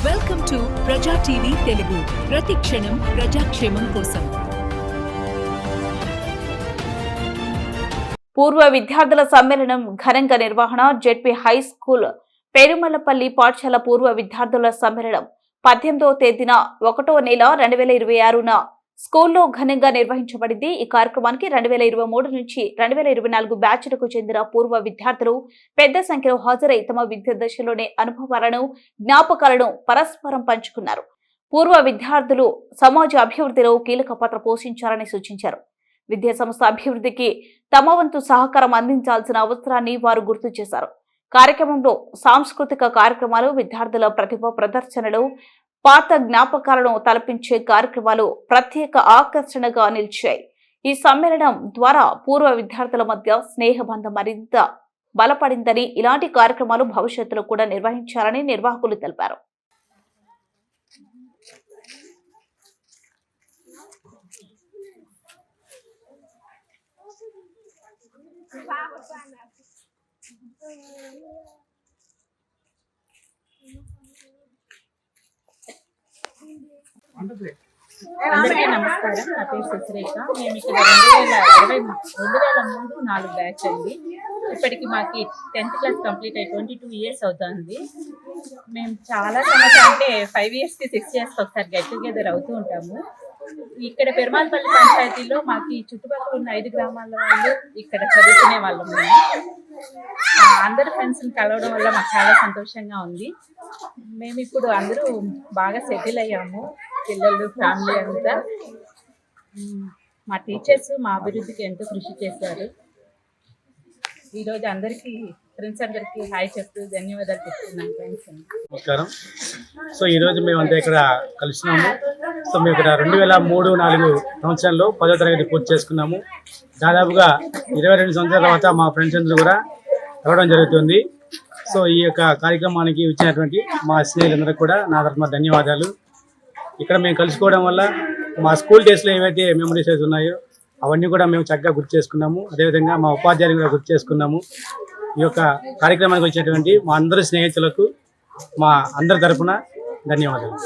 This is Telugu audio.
వెల్కమ్ టు ప్రజా టీవీ తెలుగు. ప్రతి క్షణం ప్రజాక్షేమం కోసం. పూర్వ విద్యార్థుల సమ్మేళనం ఘనంగా నిర్వహణ. జెడ్పీ హై స్కూల్ పెరుమలపల్లి పాఠశాల పూర్వ విద్యార్థుల సమ్మేళనం 18వ తేదీన 1వ నెల 2026న స్కూల్లో ఘనంగా నిర్వహించబడింది. ఈ కార్యక్రమానికి 2023 నుంచి 2024 బ్యాచ్లకు చెందిన పూర్వ విద్యార్థులు పెద్ద సంఖ్యలో హాజరై తమ విద్యా దశలోని అనుభవాలను, జ్ఞాపకాలను పరస్పరం పంచుకున్నారు. పూర్వ విద్యార్థులు సమాజ అభివృద్ధిలో కీలక పాత్ర పోషించాలని సూచించారు. విద్యా సంస్థ అభివృద్ధికి తమ వంతు సహకారం అందించాల్సిన అవసరాన్ని వారు గుర్తు చేశారు. కార్యక్రమంలో సాంస్కృతిక కార్యక్రమాలు, విద్యార్థుల ప్రతిభ ప్రదర్శనలు, పాత జ్ఞాపకాలను తలపించే కార్యక్రమాలు ప్రత్యేక ఆకర్షణగా నిలిచాయి. ఈ సమ్మేళనం ద్వారా పూర్వ విద్యార్థుల మధ్య స్నేహబంధం మరింత బలపడిందని, ఇలాంటి కార్యక్రమాలు భవిష్యత్తులో కూడా నిర్వహించాలని నిర్వాహకులు తెలిపారు. అందరికీ నమస్కారం. నా పేరు సుశ్రేఖ. మేము ఇక్కడ 2003-4 బ్యాచ్ అండి. ఇప్పటికి మాకు 10th క్లాస్ కంప్లీట్ అయ్యి 22 ఇయర్స్ అవుతుంది. మేము చాలా సంవత్సరాలు అంటే 5 ఇయర్స్కి 6 ఇయర్స్కి ఒకసారి గెట్ టుగెదర్ అవుతూ ఉంటాము. ఇక్కడ పెరుమాలపల్లి పంచాయతీలో మాకు ఈ చుట్టుపక్కల ఉన్న 5 గ్రామాల వాళ్ళు ఇక్కడ చదువుకునే వాళ్ళం. అందరు ఫ్రెండ్స్ని కలవడం వల్ల మాకు చాలా సంతోషంగా ఉంది. మేము ఇప్పుడు అందరూ బాగా సెటిల్ అయ్యాము, పిల్లలు, ఫ్యామిలీ అంతా. మా టీచర్స్ మా అభివృద్ధికి ఎంతో కృషి చేశారు. ఈరోజు అందరికీ ఫ్రెండ్స్ అందరికీ హాయ్ చెప్తూ ధన్యవాదాలు చెప్తున్నాను. ఫ్రెండ్స్ నమస్కారం. సో ఈరోజు మేమంతా ఇక్కడ కలిసినాము. సో మేము ఇక్కడ 2003-4 సంవత్సరంలో 10వ తరగతి పూర్తి చేసుకున్నాము. దాదాపుగా 22 సంవత్సరాల తర్వాత మా ఫ్రెండ్స్ అందరూ కూడా రావడం జరుగుతుంది. సో ఈ యొక్క కార్యక్రమానికి వచ్చినటువంటి మా స్నేహితులందరికీ కూడా నా తరఫున ధన్యవాదాలు. ఇక్కడ మేము కలుసుకోవడం వల్ల మా స్కూల్ డేస్లో ఏవైతే మెమరీస్ అయితే ఉన్నాయో అవన్నీ కూడా మేము చక్కగా గుర్తు చేసుకున్నాము. అదేవిధంగా మా ఉపాధ్యాయులు కూడా గుర్తు చేసుకున్నాము. ఈ యొక్క కార్యక్రమానికి వచ్చినటువంటి మా అందరి స్నేహితులకు మా అందరి తరఫున ధన్యవాదాలు.